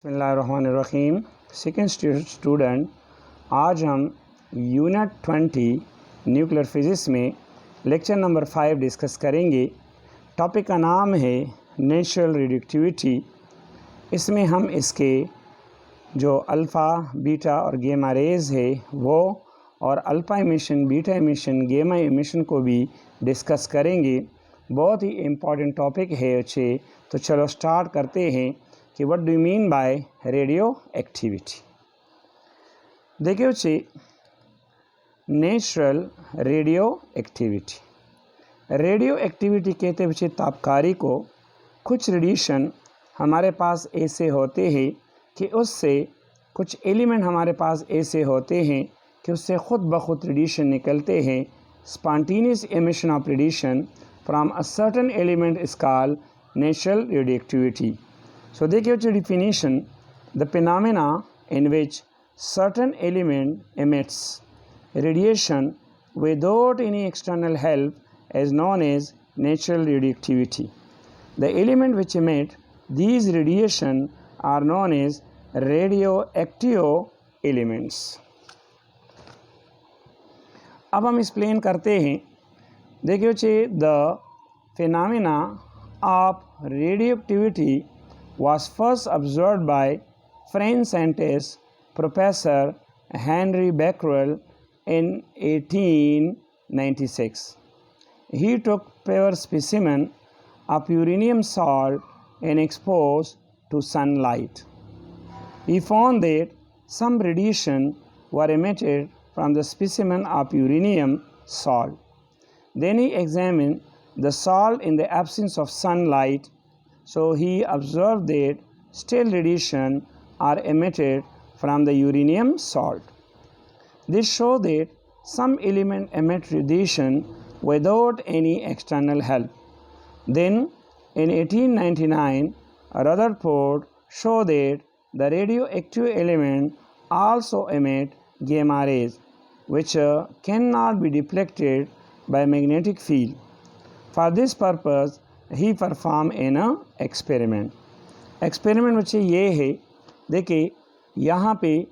बिस्मिल्लाहिर्रहमानिर्रहीम। Second student, आज हम यूनिट 20 न्यूक्लियर फिज़िक्स में लेक्चर नंबर 5 डिस्कस करेंगे। टॉपिक का नाम है नेचुरल रेडियोएक्टिविटी। इसमें हम इसके जो अल्फ़ा, बीटा और गेमा रेज़ है वो और अल्फ़ा एमिशन, बीटा एमिशन, गेमा एमिशन को भी डिस्कस करेंगे। बहुत ही इम्पॉर्टेंट टॉपिक है अच्छे। तो चलो स्टार्ट करते हैं कि what do you mean by radio activity. देखिए बच्चे, नेचुरल रेडियो एक्टिविटी कहते हैं बच्चे तापकारी को। कुछ रेडिएशन हमारे पास ऐसे होते हैं कि उससे कुछ एलिमेंट हमारे पास ऐसे होते हैं कि उससे ख़ुद ब खुद रेडिएशन निकलते हैं। Spontaneous emission of radiation from a certain element is called natural radio activity. So देखिए जो definition, the phenomena in which certain element emits radiation without any external help is known as natural radioactivity. The element which emit these radiation are known as radioactive elements. अब हम explain करते हैं। देखिए the phenomena of radioactivity was first observed by French scientist Professor Henri Becquerel in 1896. He took pure specimen of uranium salt and exposed to sunlight. He found that some radiation were emitted from the specimen of uranium salt. Then he examined the salt in the absence of sunlight. So he observed that still radiation are emitted from the uranium salt. This shows that some element emit radiation without any external help. Then in 1899, Rutherford showed that the radioactive element also emit gamma rays, which cannot be deflected by magnetic field. For this purpose, he perform in experiment बच्चे ये है। देखिए यहाँ पे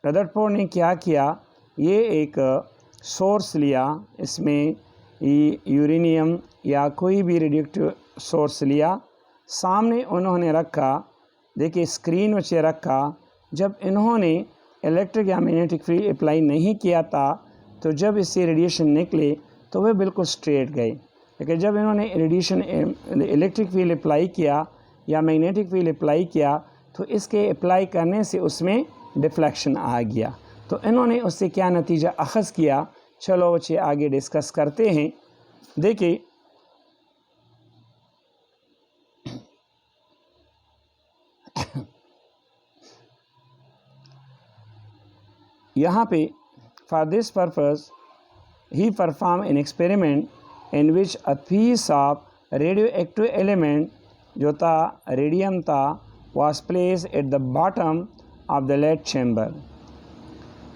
Rutherford ने क्या किया, ये एक सोर्स लिया, इसमें यूरेनियम या कोई भी रेडियोएक्टिव सोर्स लिया, सामने उन्होंने रखा। देखिए स्क्रीन बच्चे रखा। जब इन्होंने इलेक्ट्रिक या मैग्नेटिक फील्ड अप्लाई नहीं किया था तो जब इससे रेडिएशन निकले तो वे बिल्कुल स्ट्रेट गए। लेकिन जब इन्होंने रेडिएशन इलेक्ट्रिक फील्ड अप्लाई किया या मैग्नेटिक फील्ड अप्लाई किया तो इसके अप्लाई करने से उसमें डिफ्लेक्शन आ गया। तो इन्होंने उससे क्या नतीजा अखज़ किया, चलो बच्चे आगे डिस्कस करते हैं। देखिए यहाँ पे for this purpose he perform an experiment in which a piece of radioactive element जो था रेडियम था was placed at the bottom of the lead chamber.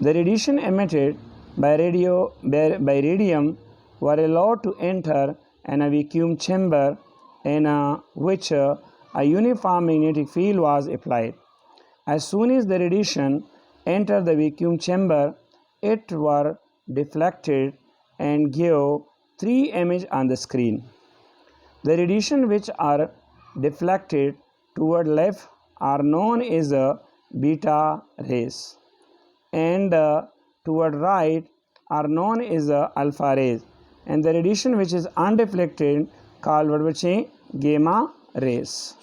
The radiation emitted by radium were allowed to enter in a vacuum chamber in which a uniform magnetic field was applied. As soon as the radiation entered the vacuum chamber, it were deflected and gave three images on the screen. The radiation which are deflected toward left are known as beta rays, and toward right are known as alpha rays, and the radiation which is undeflected called what बच्चे gamma rays.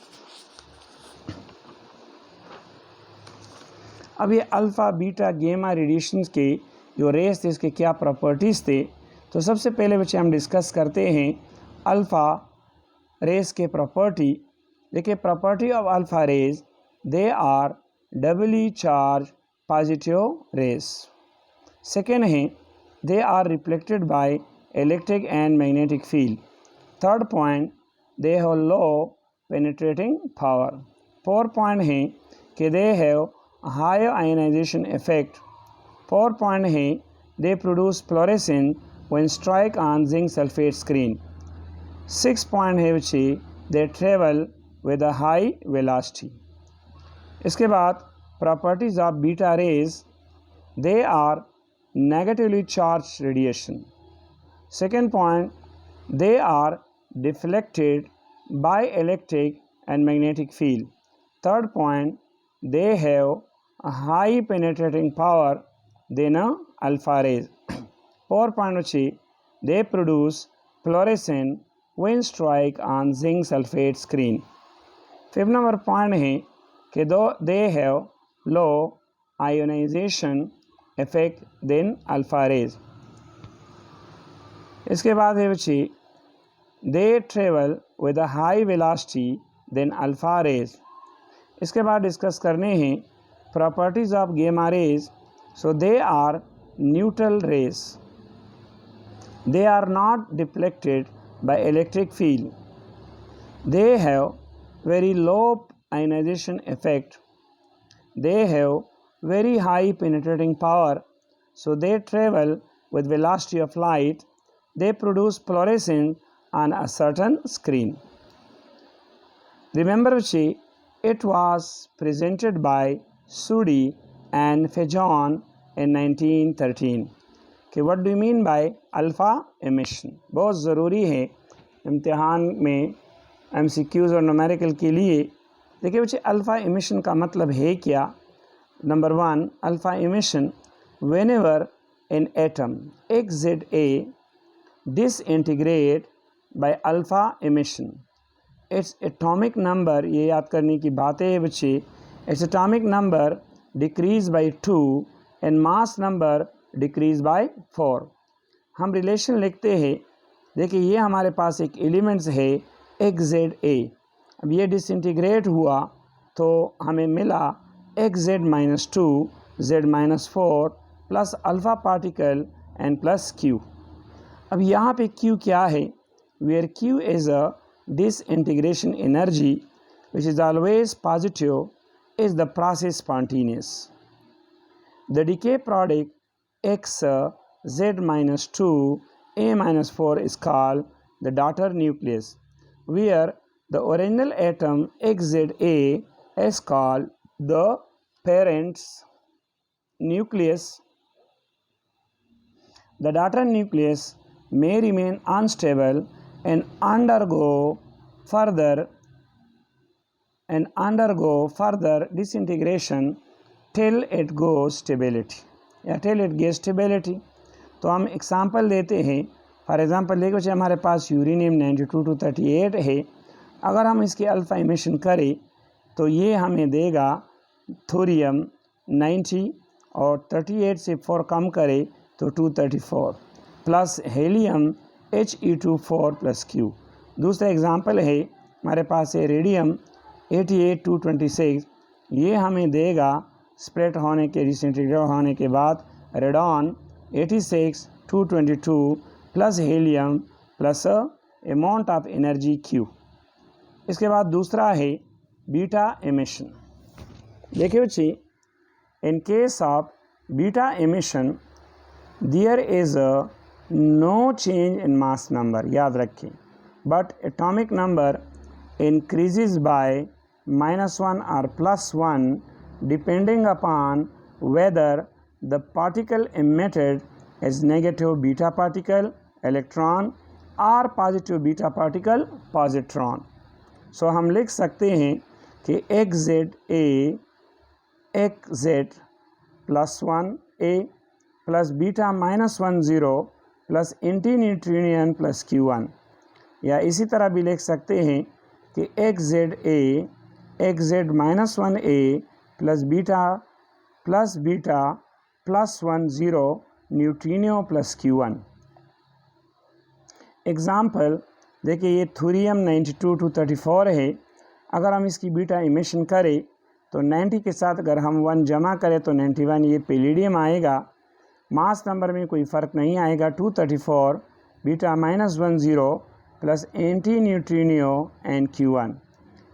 अब ये alpha, beta, गेमा radiations के जो race थे इसके क्या properties थे, तो सबसे पहले बच्चे हम डिस्कस करते हैं अल्फ़ा रेस के प्रॉपर्टी। देखिए property of alpha rays, they are doubly charge positive rays. Second है they are reflected by electric and magnetic field. Third point, they have low penetrating power. Fourth point है कि they have higher ionization effect. Fourth point है they produce fluorescence when strike on zinc sulfate screen. 6 point है बच्चे, they travel with a high velocity. इसके बाद properties of beta rays, they are negatively charge radiation. Second point, they are deflected by electric and magnetic field. Third point, they have a high penetrating power than alpha rays. Fourth point వచ్చి they produce fluorescent when strike on zinc sulfate screen. Fifth number point है कि they have low ionization effect than alpha rays. इसके बाद है बच्ची they travel with a high velocity than alpha rays. इसके बाद discuss करने हैं properties of gamma rays. So they are neutral rays. They are not deflected by electric field. They have very low ionization effect. They have very high penetrating power. So they travel with velocity of light. They produce fluorescence on a certain screen. Remember, it was presented by Sudi and Fajon in 1913. कि what do you mean by alpha emission? बहुत ज़रूरी है इम्तिहान में MCQs और numerical के लिए. देखिए बच्चे, अल्फ़ा एमिशन का मतलब है क्या? Number 1, alpha emission whenever an atom XZA disintegrate by alpha emission, its atomic number, ये याद करने की बातें है बच्चे, its atomic number decrease by 2 and mass number decrease by 4. हम रिलेशन लिखते हैं. देखिए ये हमारे पास एक एलिमेंट्स है XZA. अब ये डिसइंटीग्रेट हुआ तो हमें मिला XZ-2 Z-4 plus alpha particle and plus Q. अब यहाँ पे Q क्या है? Where Q is a disintegration energy which is always positive, is the process spontaneous. The decay product X Z-2 A-4 is called the daughter nucleus, where the original atom XZA is called the parent nucleus. The daughter nucleus may remain unstable and undergo further disintegration till it goes stability या till it gets stability. तो हम example देते हैं. For example देखो कि हमारे पास uranium 92-38 है. अगर हम इसकी अल्फ़ा एमिशन करें तो ये हमें देगा थोरियम 90 और 38 से 4 कम करे तो 234 plus helium He2 4 plus Q. दूसरा एग्जांपल है हमारे पास है रेडियम 88-226. ये हमें देगा स्प्लिट होने के डिसइंटीग्रेट होने के बाद radon 86-222 plus helium plus amount of energy Q. इसके बाद दूसरा है बीटा एमिशन. देखिए बच्ची, in case of beta emission there is no change in mass number, याद रखें, but atomic number increases by -1 or +1 depending upon whether the particle emitted is negative beta particle electron or positive beta particle positron. So हम लिख सकते हैं कि XZ +1A plus beta -10 plus antineutrinium plus Q1. या इसी तरह भी लिख सकते हैं कि XZ-1A plus beta +10 neutrino plus Q1. Example देखिए, ये थोरियम 92-34 है. अगर हम इसकी बीटा इमिशन करें तो 90 के साथ अगर हम 1 जमा करें तो 91 ये पैलिडियम आएगा. मास नंबर में कोई फ़र्क नहीं आएगा. 234 beta -10 plus anti neutrino and Q1.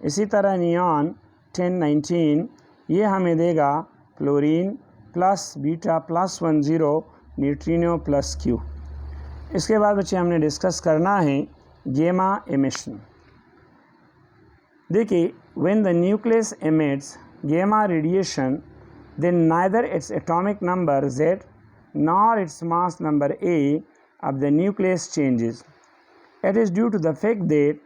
इसी तरह नियॉन 1019 ये हमें देगा fluorine plus beta +10 neutrino plus Q. इसके बाद बच्चे हमने डिस्कस करना है गेमा एमिशन. देखिए, when the nucleus emits gamma radiation, then neither its atomic number Z nor its mass number A of the nucleus changes. It is due to the fact that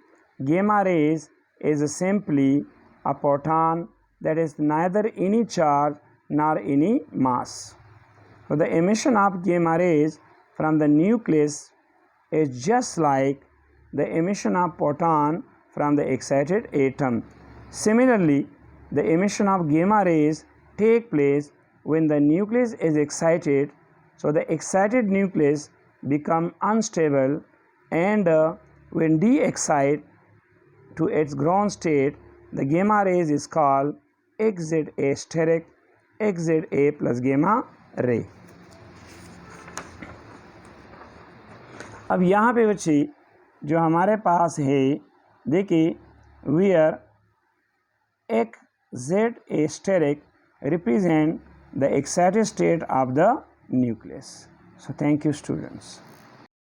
gamma rays is simply a photon that is neither any charge nor any mass. So the emission of gamma rays from the nucleus is just like the emission of photon from the excited atom. Similarly, the emission of gamma rays take place when the nucleus is excited. So the excited nucleus become unstable, and when de-excite to its ground state, the gamma rays is called XZA steric, XZA plus gamma ray. अब यहाँ पे बच्चे जो हमारे पास है देखिए, where XZA steric represent the excited state of the nucleus. So thank you students.